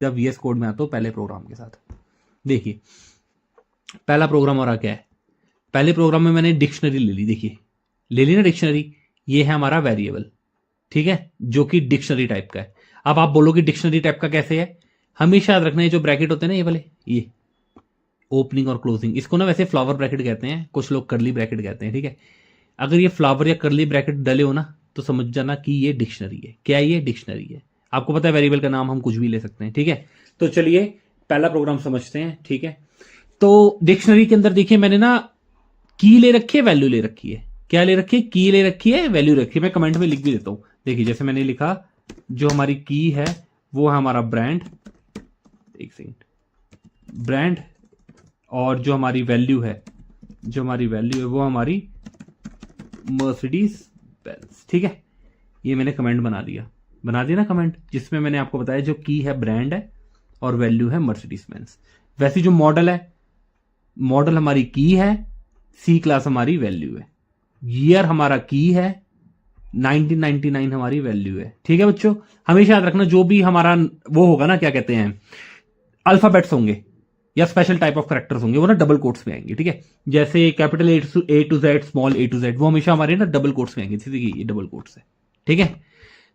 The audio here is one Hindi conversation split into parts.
जब VS कोड में आता हूं पहले प्रोग्राम के साथ। देखिए पहला प्रोग्राम हमारा क्या है, पहले प्रोग्राम में मैंने डिक्शनरी ले ली, देखिए ले ली ना डिक्शनरी, ये है हमारा वेरिएबल, ठीक है, जो कि डिक्शनरी टाइप का है। अब आप बोलोगे डिक्शनरी टाइप का कैसे है, हमेशा याद रखना है जो ब्रैकेट होते हैं ना ये वाले, ये ओपनिंग और क्लोजिंग, इसको ना वैसे फ्लावर ब्रैकेट कहते हैं, कुछ लोग करली ब्रैकेट कहते हैं, ठीक है। अगर ये फ्लावर या करली ब्रैकेट डले हो ना तो समझ जाना कि ये डिक्शनरी है। क्या ये डिक्शनरी है, आपको पता है वेरिएबल का नाम हम कुछ भी ले सकते हैं, ठीक है। तो चलिए पहला प्रोग्राम समझते हैं, ठीक है। तो डिक्शनरी के अंदर देखिए मैंने ना की ले रखी है, वैल्यू ले रखी है। क्या ले रखी है, की ले रखी है, वैल्यू रखी है। मैं कमेंट में लिख भी देता हूं, देखिए जैसे मैंने लिखा, जो हमारी की है वो है हमारा ब्रांड, एक सेकेंड, ब्रांड, और जो हमारी वैल्यू है, जो हमारी वैल्यू है वो हमारी मर्सिडीज बेंज, ठीक है। ये मैंने कमेंट बना दिया ना कमेंट, जिसमें मैंने आपको बताया जो की है ब्रांड है और वैल्यू है मर्सिडीज बेंज। वैसे जो मॉडल है, मॉडल हमारी की है, सी क्लास हमारी वैल्यू है, ईयर हमारा की है, 1999 हमारी वैल्यू है, ठीक है बच्चों। हमेशा याद रखना जो भी हमारा वो होगा ना, क्या कहते हैं, अल्फाबेट्स होंगे या स्पेशल टाइप ऑफ कैरेक्टर्स होंगे, वो ना डबल कोट्स में आएंगे, ठीक है। जैसे capital A to Z, small A to Z, वो हमेशा हमारे ना डबल कोट्स में आएंगे, देखिए ये डबल कोट्स है, ठीक है।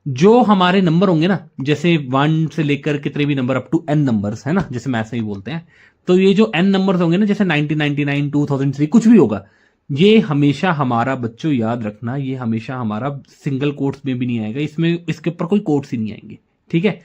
जो हमारे नंबर होंगे ना, जैसे 1 से लेकर कितने भी number up to n numbers है ना, जैसे मैथ्स में ही बोलते हैं, तो ये जो n नंबर्स होंगे ना, जैसे 1999, 2003, कुछ भी होगा, ये हमेशा हमारा, बच्चों याद रखना, ये हमेशा हमारा सिंगल कोट्स में भी नहीं आएगा, इसमें इसके ऊपर कोई कोट्स ही नहीं आएंगे, ठीक है।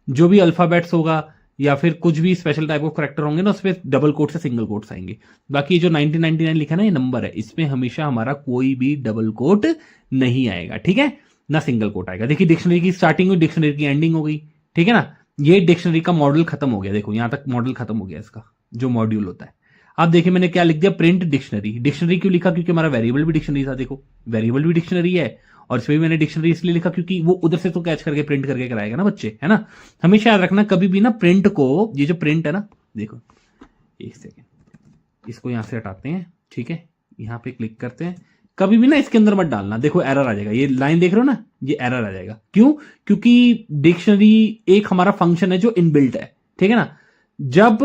जो भी अल्फाबेट्स होगा या फिर कुछ भी स्पेशल टाइप ऑफ करैक्टर होंगे ना, उसमें डबल कोट से सिंगल कोट्स आएंगे। बाकी जो 1999 लिखा ना ये नंबर है, इसमें हमेशा हमारा कोई भी डबल कोट नहीं आएगा, ठीक है, ना सिंगल कोट आएगा। देखिए डिक्शनरी की स्टार्टिंग हुई, डिक्शनरी की एंडिंग हो गई, ठीक है ना। ये डिक्शनरी का मॉडल खत्म हो गया, देखो यहां तक मॉडल खत्म हो गया इसका, जो मॉड्यूल होता है। अब देखिए मैंने क्या लिख दिया, प्रिंट डिक्शनरी। डिक्शनरी क्यों लिखा, क्योंकि हमारा वेरिएबल भी डिक्शनरी था, देखो वेरिएबल भी डिक्शनरी है, और इसमें भी मैंने डिक्शनरी इसलिए लिखा क्योंकि वो उधर से तो कैच करके प्रिंट करके कराएगा ना बच्चे, है ना। हमेशा याद रखना कभी भी ना प्रिंट को, ये जो प्रिंट है ना, देखो एक सेकेंड, इसको यहां से हटाते हैं, ठीक है, यहां पे क्लिक करते हैं, कभी भी ना इसके अंदर मत डालना, देखो एरर आ जाएगा, ये लाइन देख रहे हो ना, ये एरर आ जाएगा। क्यों, क्योंकि डिक्शनरी एक हमारा फंक्शन है जो इनबिल्ट है, ठीक है ना। जब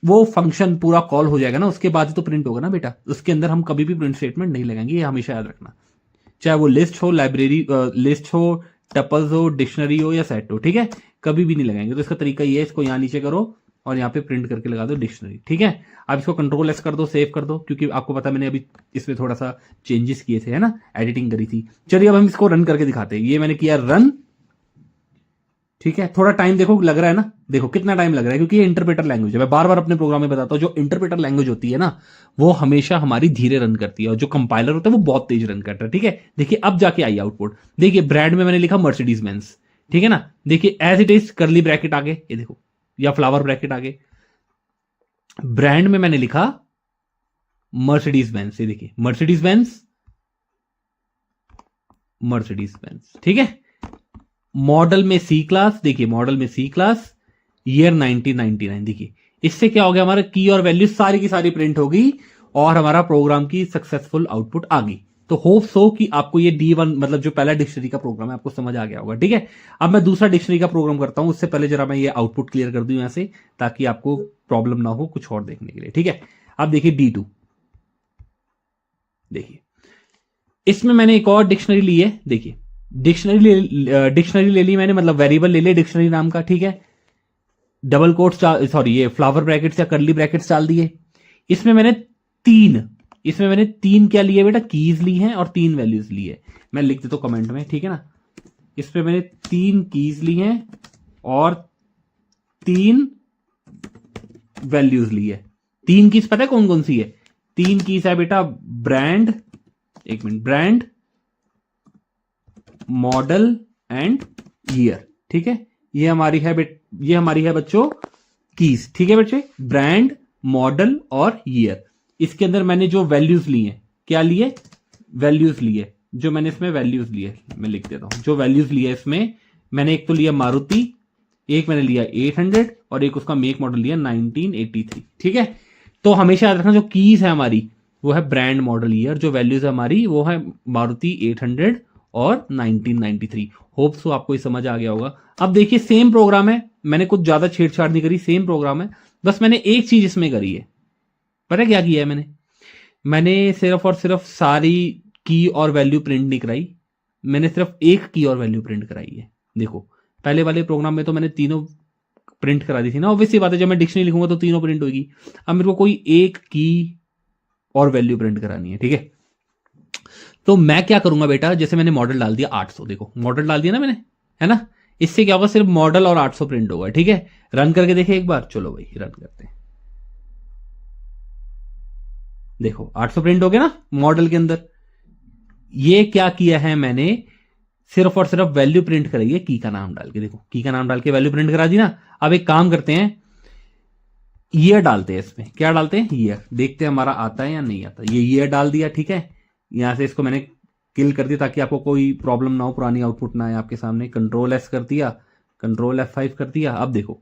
वो फंक्शन पूरा कॉल हो जाएगा ना, उसके बाद तो प्रिंट होगा ना बेटा, उसके अंदर हम कभी भी प्रिंट स्टेटमेंट नहीं लगाएंगे, ये हमेशा याद रखना। चाहे वो लिस्ट हो, लाइब्रेरी लिस्ट हो, टपल्स हो, डिक्शनरी हो या सेट हो, ठीक है, कभी भी नहीं लगाएंगे। तो इसका तरीका ये है, इसको यहां नीचे करो और यहाँ पे प्रिंट करके लगा दो डिक्शनरी, ठीक है। अब इसको कंट्रोल एस कर दो, सेव कर दो, क्योंकि आपको पता मैंने अभी इसमें थोड़ा सा चेंजेस किए थे, है ना, एडिटिंग करी थी। चलिए अब हम इसको रन करके दिखाते हैं। ये मैंने किया रन, ठीक है। थोड़ा टाइम देखो लग रहा है ना, देखो कितना टाइम लग रहा है, क्योंकि ये इंटरप्रेटर लैंग्वेज है। मैं बार बार अपने प्रोग्राम में बताता हूं, जो इंटरप्रेटर लैंग्वेज होती है ना, वो हमेशा हमारी धीरे रन करती है, और जो कंपाइलर होता है वो बहुत तेज रन करता है, ठीक है। देखिए अब जाके आई आउटपुट, देखिए ब्रांड में मैंने लिखा मर्सिडीज बेंज, ठीक है ना। देखिए as it is curly bracket आगे, ये देखो, या फ्लावर ब्रैकेट आगे, ब्रांड में मैंने लिखा मर्सिडीज बेंज, ये देखिए मर्सिडीज बेंज, मर्सिडीज बेंज, ठीक है। मॉडल में सी क्लास, देखिए मॉडल में सी क्लास, ईयर 1999, देखिए इससे क्या हो गया, हमारा की और वैल्यू सारी की सारी प्रिंट हो गई, और हमारा प्रोग्राम की सक्सेसफुल आउटपुट आ गई। तो होप सो कि आपको ये D1 मतलब जो पहला डिक्शनरी का प्रोग्राम है आपको समझ आ गया होगा, ठीक है। अब मैं दूसरा डिक्शनरी का प्रोग्राम करता हूं, उससे पहले जरा मैं ये आउटपुट क्लियर कर दूं यहां से, ताकि आपको प्रॉब्लम ना हो कुछ और देखने के लिए, ठीक है। अब देखिए D2, देखिए इसमें मैंने एक और डिक्शनरी ली है, देखिए डिक्शनरी ले ली मैंने, मतलब वेरिएबल ले लिया डिक्शनरी नाम का, ठीक है। डबल कोट्स, सॉरी ये फ्लावर ब्रैकेट्स या करली ब्रैकेट्स डाल दिए। इसमें मैंने तीन क्या लिए बेटा, कीज ली हैं और 3 वैल्यूज ली है। मैं लिख देता हूं कमेंट में, ठीक है ना। इसमें मैंने 3 कीज ली हैं और 3 वैल्यूज ली है। 3 कीज पता है कौन कौन सी है, 3 कीज है बेटा, ब्रांड, एक minute, brand, model and year, ठीक है। ये हमारी है बच्चों कीज, ठीक है बच्चे, ब्रांड, मॉडल और ईयर। इसके अंदर मैंने जो वैल्यूज ली हैं, क्या लिए, वैल्यूज लिए, जो मैंने इसमें वैल्यूज लिए, मैं लिख देता हूं, जो वैल्यूज लिए इसमें मैंने एक तो लिया मारुति, एक मैंने लिया 800 और एक उसका मेक मॉडल लिया 1983, ठीक है। तो हमेशा याद रखना जो कीज है हमारी वो है ब्रांड, मॉडल, ईयर, जो वैल्यूज है हमारी वो है मारुति 800 और 1993। होप सो आपको ये समझ आ गया होगा। अब देखिए सेम प्रोग्राम है, मैंने कुछ ज्यादा छेड़छाड़ नहीं करी, सेम प्रोग्राम है, बस मैंने एक चीज इसमें करी है। पता क्या किया है मैंने सिर्फ और सिर्फ सारी की और वैल्यू प्रिंट नहीं कराई, मैंने सिर्फ एक की और वैल्यू प्रिंट कराई है। देखो पहले वाले प्रोग्राम में तो मैंने तीनों प्रिंट करा दी थी ना, ऑब्वियसली बात है, जब मैं डिक्शनरी लिखूंगा तो तीनों प्रिंट होगी। अब मेरे को कोई एक की और वैल्यू प्रिंट करानी है, ठीक है। तो मैं क्या करूंगा बेटा, जैसे मैंने मॉडल डाल दिया 800, देखो मॉडल डाल दिया ना मैंने, है ना, इससे क्या होगा, सिर्फ मॉडल और 800 प्रिंट होगा, ठीक है। रन करके देखे एक बार, चलो भाई रन करते हैं। देखो 800 प्रिंट हो गया ना मॉडल के अंदर। ये क्या किया है मैंने, सिर्फ और सिर्फ वैल्यू प्रिंट कराई है की का नाम डाल के। देखो की का नाम डाल के वैल्यू प्रिंट करा दी ना। अब एक काम करते हैं, ईयर डालते हैं इसमें, क्या डालते हैं, ईयर, देखते हैं हमारा आता है या नहीं आता। ये ईयर डाल दिया, ठीक है। यहां से इसको मैंने किल कर दिया ताकि आपको कोई प्रॉब्लम ना हो, पुरानी आउटपुट ना आए आपके सामने। कंट्रोल एस कर दिया, कंट्रोल F5 कर दिया। अब देखो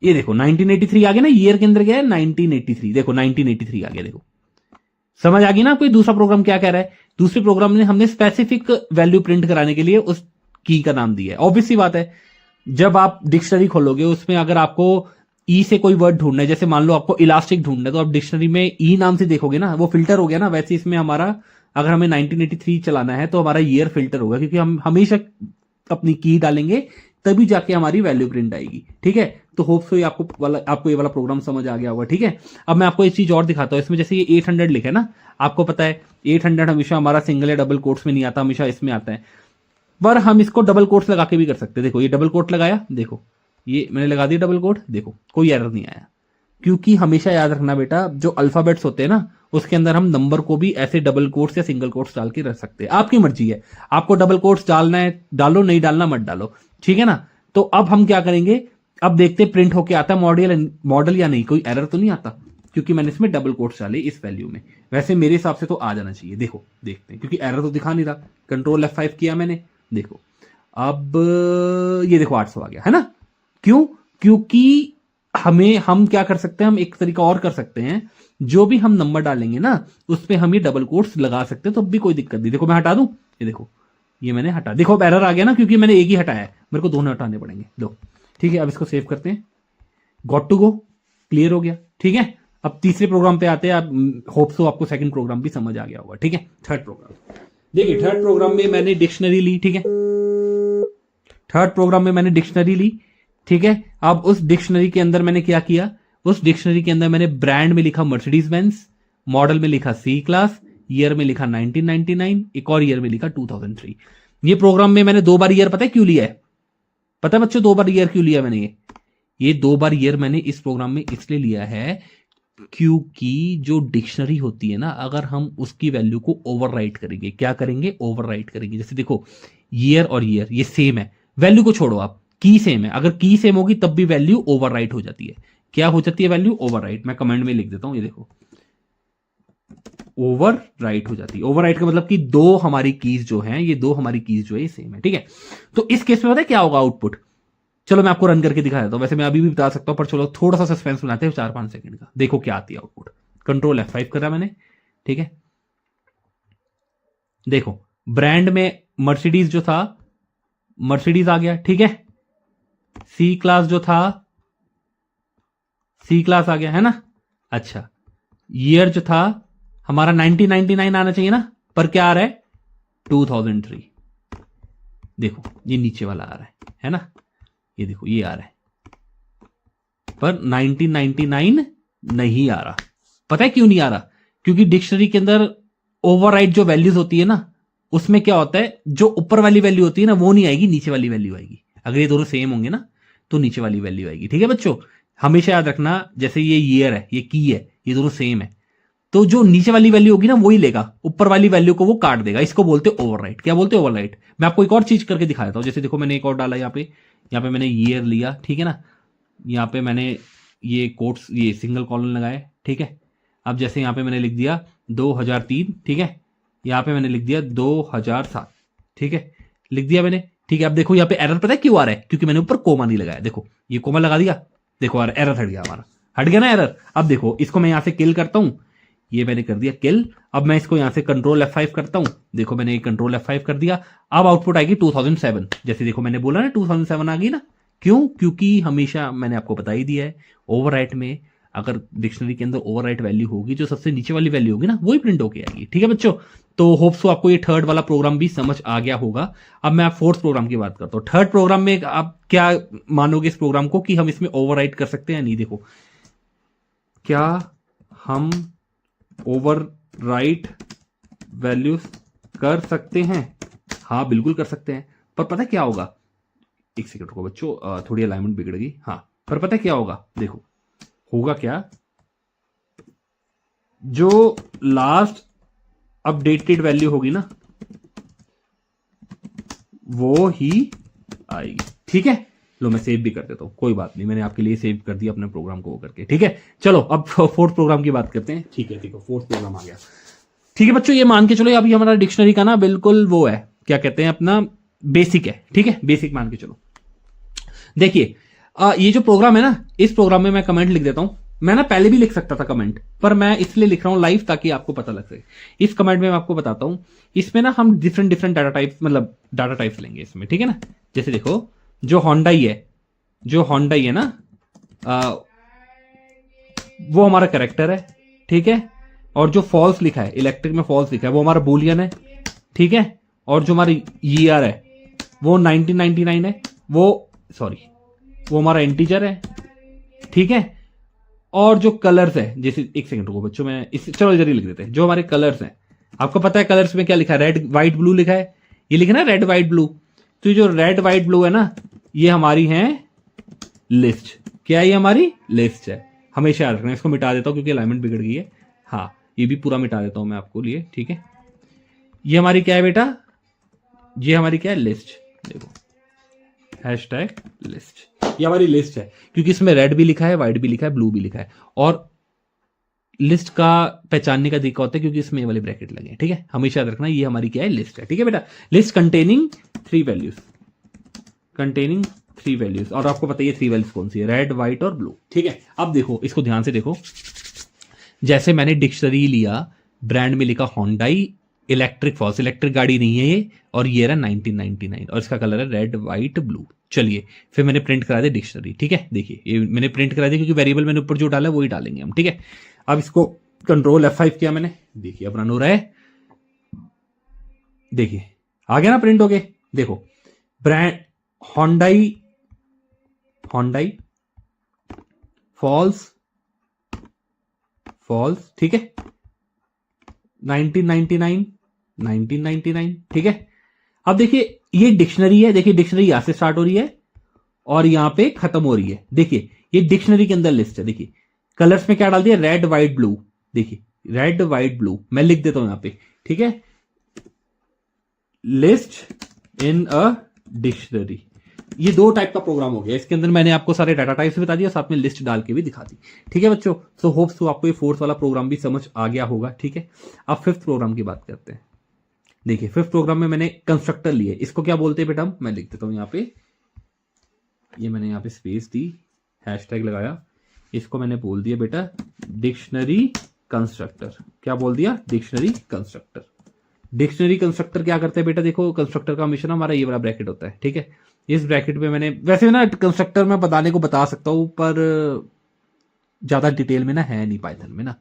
ये देखो 1983 आ गया ना, ईयर के अंदर क्या है 1983, देखो 1983 आ गया। देखो समझ आ गई ना आपको दूसरा प्रोग्राम क्या कह रहा है। दूसरे प्रोग्राम में हमने स्पेसिफिक वैल्यू प्रिंट कराने के लिए उस की का नाम दिया है। ऑब्वियसली बात है, जब आप डिक्शनरी खोलोगे उसमें अगर आपको ई से कोई वर्ड ढूंढना है, जैसे मान लो आपको इलास्टिक ढूंढना है, तो आप डिक्शनरी में ई नाम से देखोगे ना, वो फिल्टर हो गया ना। वैसे इसमें हमारा अगर हमें 1983 चलाना है तो हमारा ईयर फिल्टर होगा, क्योंकि हम हमेशा अपनी की डालेंगे तभी जाके हमारी वैल्यू प्रिंट आएगी, ठीक है। तो होप सो आपको ये वाला प्रोग्राम समझ आ गया होगा, ठीक है। अब मैं आपको एक चीज और दिखाता हूं, इसमें जैसे ये 800 लिखा है ना, आपको पता है 800 हमेशा हमारा सिंगल या डबल कोट्स में नहीं आता, हमेशा इसमें आता है। पर हम इसको डबल कोट्स लगा के भी कर सकते हैं। देखो ये डबल कोट लगाया, देखो ये मैंने लगा दिया डबल कोट, देखो कोई एरर नहीं आया। क्योंकि हमेशा याद रखना बेटा, जो अल्फाबेट्स होते हैं ना उसके अंदर हम नंबर को भी ऐसे डबल कोट्स या सिंगल कोट्स डाल के रख सकते हैं। आपकी मर्जी है, आपको डबल कोट्स डालना है डालो, नहीं डालना मत डालो, ठीक है ना। तो अब हम क्या करेंगे, अब देखते प्रिंट होके आता है मॉडल या नहीं, कोई एरर तो नहीं आता, क्योंकि मैंने इसमें डबल कोट्स डाले इस वैल्यू में। वैसे मेरे हिसाब से तो आ जाना चाहिए। देखो देखते हैं, क्योंकि एरर तो दिखा नहीं रहा। कंट्रोल F5 किया मैंने, देखो अब ये देखो 800 आ गया, है ना। क्यों, क्योंकि हम क्या कर सकते हैं, हम एक तरीका और कर सकते हैं, जो भी हम नंबर डालेंगे ना उस पर हम ये डबल कोट्स लगा सकते हैं, तो भी कोई दिक्कत नहीं। देखो मैं हटा दूं, ये देखो ये मैंने हटा, देखो अब एरर आ गया ना, क्योंकि मैंने एक ही हटाया है, मेरे को दोनों हटाने पड़ेंगे। दो, ठीक है। अब इसको सेव करते हैं, गॉट टू गो, क्लियर हो गया, ठीक है। अब तीसरे प्रोग्राम पे आते हैं। आप होप सो आपको सेकंड प्रोग्राम भी समझ आ गया होगा, ठीक है। थर्ड प्रोग्राम देखिए, थर्ड प्रोग्राम में मैंने डिक्शनरी ली, ठीक है। थर्ड प्रोग्राम में मैंने डिक्शनरी ली, ठीक है। अब उस डिक्शनरी के अंदर मैंने क्या किया, उस डिक्शनरी के अंदर मैंने ब्रांड में लिखा मर्सिडीज बेंज, मॉडल में लिखा सी क्लास, ईयर में लिखा 1999, एक और ईयर में लिखा 2003। ये प्रोग्राम में मैंने 2 बार ईयर, पता है क्यों लिया है, पता है बच्चों 2 बार ईयर क्यों लिया मैंने, ये 2 बार ईयर मैंने इस प्रोग्राम में इसलिए लिया है क्योंकि जो डिक्शनरी होती है ना, अगर हम उसकी वैल्यू को ओवरराइट करेंगे, क्या करेंगे, ओवरराइट करेंगे। जैसे देखो ईयर और ईयर ये सेम है, वैल्यू को छोड़ो आप, की सेम है, अगर की सेम होगी तब भी वैल्यू ओवरराइट हो जाती है। क्या हो जाती है वैल्यू, ओवरराइट। मैं कमेंट में लिख देता हूं, ये देखो ओवरराइट हो जाती है। ओवरराइट का मतलब कि दो हमारी कीज जो हैं, ये दो हमारी कीज जो है ये सेम है, ठीक है। तो इस केस में पता है क्या होगा आउटपुट, चलो मैं आपको रन करके दिखा देता हूं। वैसे मैं अभी भी बता सकता हूं, पर चलो थोड़ा सा सस्पेंस बनाते हैं 4-5 सेकंड का। देखो क्या आती है आउटपुट। कंट्रोल F5 करा मैंने, ठीक है। देखो ब्रांड में मर्सिडीज जो था, मर्सिडीज आ गया, ठीक है। सी क्लास जो था, सी क्लास आ गया, है ना। अच्छा, ईयर जो था हमारा 1999 आना चाहिए ना, पर क्या आ रहा है 2003। देखो ये नीचे वाला आ रहा है ना, ये देखो ये आ रहा है, पर 1999 नहीं आ रहा। पता है क्यों नहीं आ रहा, क्योंकि डिक्शनरी के अंदर ओवरराइट जो वैल्यूज होती है ना, उसमें क्या होता है, जो ऊपर वाली वैल्यू होती है ना वो नहीं आएगी, नीचे वाली वैल्यू आएगी। अगर ये दोनों सेम होंगे ना तो नीचे वाली वैल्यू आएगी, ठीक है बच्चों। हमेशा याद रखना, जैसे ये ईयर है, ये की है, ये दोनों सेम है, तो जो नीचे वाली वैल्यू होगी ना वही लेगा, ऊपर वाली वैल्यू को वो काट देगा। इसको बोलते हैं ओवरराइट। क्या बोलते हैं, ओवरराइट। मैं आपको एक और चीज करके दिखा देता हूं। जैसे देखो मैंने एक और डाला यहाँ पे मैंने ईयर लिया, ठीक है ना। यहाँ पे मैंने ये कोट्स, ये सिंगल कॉलन लगाए, ठीक है। अब जैसे यहाँ पे मैंने लिख दिया 2003, ठीक है। यहाँ पे मैंने लिख दिया 2007, ठीक है, लिख दिया मैंने, ठीक है। अब देखो यहाँ पे एरर पता है क्यों आ रहा है, क्योंकि मैंने ऊपर कोमा नहीं लगाया। देखो ये कोमा लगा दिया, देखो एरर हट गया हमारा, हट गया ना एरर। अब देखो इसको मैं यहां से किल करता हूं, ये मैंने कर दिया किल। अब मैं इसको यहां से कंट्रोल F5 करता हूं, देखो मैंने कंट्रोल F5 कर दिया। अब आउटपुट आएगी 2007। जैसे देखो मैंने बोला ना 2007 आ गई ना, क्यों? क्योंकि हमेशा मैंने आपको बता ही दिया है, ओवरराइट में अगर डिक्शनरी के अंदर ओवरराइट वैल्यू होगी, जो सबसे नीचे वाली वैल्यू होगी ना, वही प्रिंट होके आएगी। ठीक है बच्चों, तो होप सो आपको ये थर्ड वाला प्रोग्राम भी समझ आ गया होगा। अब मैं आप फोर्थ प्रोग्राम की बात करता हूं। थर्ड प्रोग्राम में आप क्या मानोगे इस प्रोग्राम को कि हम इसमें ओवरराइट कर सकते हैं? नहीं, देखो, क्या हम ओवरराइट वैल्यूज कर सकते हैं? हाँ, बिल्कुल कर सकते हैं। पर पता क्या होगा, एक सेकंड को बच्चों, थोड़ी अलाइनमेंट बिगड़ गई। हाँ, पर पता क्या होगा, देखो होगा क्या, जो लास्ट अपडेटेड वैल्यू होगी ना, वो ही आएगी। ठीक है, लो मैं सेव भी कर देता हूं, कोई बात नहीं, मैंने आपके लिए सेव कर दिया अपने प्रोग्राम को करके। ठीक है, चलो अब फोर्थ प्रोग्राम की बात करते हैं। ठीक है, देखो फोर्थ प्रोग्राम आ गया। ठीक है बच्चों, ये मान के चलो अभी हमारा डिक्शनरी का ना बिल्कुल वो है, क्या कहते हैं, अपना बेसिक है। ठीक है, बेसिक मान के चलो। देखिए ये जो प्रोग्राम है ना, इस प्रोग्राम में मैं कमेंट लिख देता हूं। मैं ना पहले भी लिख सकता था कमेंट, पर मैं इसलिए लिख रहा हूं लाइव ताकि आपको पता लग सके। इस कमेंट में मैं आपको बताता हूं, इसमें ना हम डिफरेंट डिफरेंट डाटा टाइप्स, मतलब डाटा टाइप्स लेंगे इसमें। ठीक है ना, जैसे देखो जो होंडाई है ना, वो हमारा कैरेक्टर है। ठीक है, और जो फॉल्स लिखा है, इलेक्ट्रिक में फॉल्स लिखा है, वो हमारा बुलियन है। ठीक है, और जो हमारी ईआर है वो 1999 है, वो हमारा इंटीजर है। ठीक है, और जो कलर्स है, जैसे एक सेकंड रुको बच्चों, मैं चलो इधर ही लिख देते हैं। जो हमारे कलर्स हैं, आपको पता है कलर्स में क्या लिखा है, रेड व्हाइट ब्लू लिखा है, ये लिखा ना रेड व्हाइट ब्लू। तो जो रेड व्हाइट ब्लू है ना, ये हमारी है लिस्ट। क्या ये हमारी लिस्ट है, हमेशा याद रखना। इसको मिटा देता हूं क्योंकि अलाइनमेंट बिगड़ गई है। हाँ, ये भी पूरा मिटा देता हूं मैं आपको लिए। ठीक है, ये हमारी क्या है बेटा, ये हमारी क्या है, लिस्ट। देखो हैशटैग लिस्ट, ये हमारी लिस्ट है, क्योंकि इसमें रेड भी लिखा है, व्हाइट भी लिखा है, ब्लू भी लिखा है। और लिस्ट का पहचानने का तरीका होता है क्योंकि इसमें ये वाले ब्रैकेट लगे हैं। ठीक है, हमेशा याद रखना, ये हमारी क्या है, लिस्ट है। ठीक है बेटा, लिस्ट कंटेनिंग 3 वैल्यूज, और आपको बताइए 3 वैल्यूज कौन सी है, रेड व्हाइट और ब्लू। ठीक है, अब देखो इसको ध्यान से देखो। जैसे मैंने डिक्शनरी लिया, ब्रांड में लिखा होंडाई, इलेक्ट्रिक फॉल्स, इलेक्ट्रिक गाड़ी नहीं है ये, और ये रहा 1999, और इसका कलर है रेड व्हाइट ब्लू। चलिए फिर मैंने प्रिंट करा दिया डिक्शनरी। ठीक है, देखिए ये मैंने प्रिंट करा दिया, क्योंकि वेरिएबल मैंने ऊपर जो डाला है वही डालेंगे हम। ठीक है, अब इसको कंट्रोल F5 किया मैंने, देखिए अब रन हो रहा है। देखिए आ गया ना प्रिंट हो गए। देखो ब्रांड होंडाई फॉल्स, ठीक है, 1999। ठीक है, अब देखिए ये डिक्शनरी है, देखिए डिक्शनरी यहां से स्टार्ट हो रही है और यहां पे खत्म हो रही है। देखिए ये डिक्शनरी के अंदर लिस्ट है। देखिए कलर्स में क्या डाल दिया, रेड व्हाइट ब्लू। देखिए रेड व्हाइट ब्लू, मैं लिख देता हूं यहां पे। ठीक है, लिस्ट इन अ डिक्शनरी, ये 2 टाइप का प्रोग्राम हो गया। इसके अंदर मैंने आपको सारे डाटा टाइप्स बता दिया, साथ में लिस्ट डाल के भी दिखा दी। ठीक है बच्चों, सो होप्स तो आपको ये फोर्थ वाला प्रोग्राम भी समझ आ गया होगा। ठीक है, अब फिफ्थ प्रोग्राम की बात करते हैं। देखिए फिफ्थ प्रोग्राम में मैंने कंस्ट्रक्टर लिए, इसको क्या बोलते हैं बेटा, मैं लिख देता हूं यहाँ पे, ये मैंने यहाँ पे स्पेस दी, हैशटैग लगाया, इसको मैंने बोल दिया बेटा डिक्शनरी कंस्ट्रक्टर। क्या बोल दिया, डिक्शनरी कंस्ट्रक्टर। डिक्शनरी कंस्ट्रक्टर क्या करता है बेटा, देखो कंस्ट्रक्टर का हमेशा ना हमारा ये वाला ब्रैकेट होता है। ठीक है, इस ब्रैकेट में मैंने वैसे ना कंस्ट्रक्टर में बताने को बता सकता हूं, पर ज्यादा डिटेल में ना है नहीं पाइथन में ना।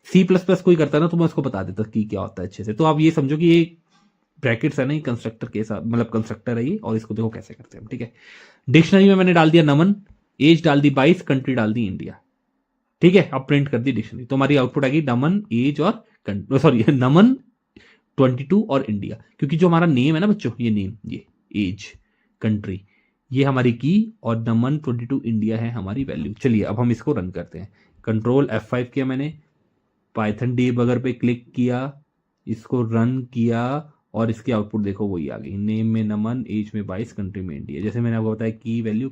C++ कोई करता है ना तो मैं उसको बता देता कि क्या होता है अच्छे से। तो आप ये समझो कि ये ब्रैकेट्स है ना, कंस्ट्रक्टर के साथ, मतलब कंस्ट्रक्टर है ये, और इसको देखो कैसे करते हैं हम। ठीक है, डिक्शनरी में मैंने डाल दिया नमन, एज डाल दी 22, कंट्री डाल दी इंडिया। ठीक है, अब प्रिंट कर दी डिक्शनरी, तो हमारी आउटपुट आएगी नमन, एज और नमन 22 और इंडिया, क्योंकि जो हमारा नेम है ना बच्चों, ये नेम, ये एज, कंट्री, ये हमारी की, और नमन 22 इंडिया है हमारी वैल्यू। चलिए अब हम इसको रन करते हैं। कंट्रोल F5 किया मैंने, पाइथन डीबगर पे क्लिक किया, इसको रन किया, और इसकी आउटपुट देखो वही आ गई, नेम में नमन, एज में 22, कंट्री में इंडिया। जैसे मैंने आपको बताया की वैल्यू।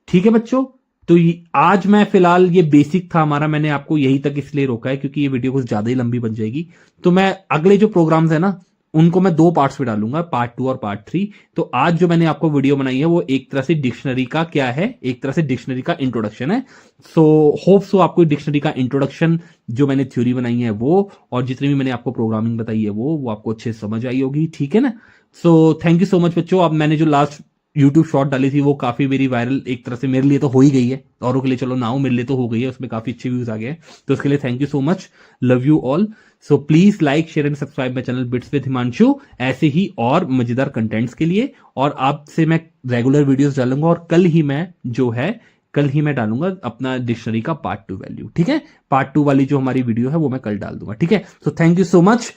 ठीक है बच्चों, तो आज मैं फिलहाल, ये बेसिक था हमारा, मैंने आपको यही तक इसलिए रोका है क्योंकि ये वीडियो कुछ ज्यादा ही लंबी बन जाएगी। तो मैं अगले जो प्रोग्राम्स है ना, उनको मैं 2 पार्ट्स में डालूंगा, पार्ट 2 और पार्ट 3। तो आज जो मैंने आपको वीडियो बनाई है वो एक तरह से डिक्शनरी का क्या है, एक तरह से डिक्शनरी का इंट्रोडक्शन है। सो होप सो आपको डिक्शनरी का इंट्रोडक्शन, जो मैंने थ्योरी बनाई है वो, और जितनी भी मैंने आपको प्रोग्रामिंग बताई है वो आपको अच्छे से समझ आई होगी। ठीक है ना, so thank you so much बच्चों। अब मैंने जो लास्ट यूट्यूब शॉर्ट डाली थी वो काफी मेरी वायरल एक तरह से मेरे लिए तो हो ही गई है, औरों के लिए चलो ना हो, मेरे लिए तो हो गई है, उसमें काफी अच्छे व्यूज आ गए हैं, तो उसके लिए thank you so much, love you all. So please like share and subscribe my channel bits with Himanshu, ऐसे ही और मजेदार कंटेंट्स के लिए। और आपसे मैं रेगुलर वीडियोस डालूंगा, और कल ही मैं डालूंगा अपना डिक्शनरी का पार्ट 2 वैल्यू, ठीक है। पार्ट 2 वाली जो हमारी वीडियो है वो मैं कल डाल दूंगा, ठीक है। So thank you so much,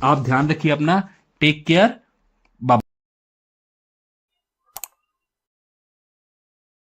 आप ध्यान रखिए अपना, टेक केयर।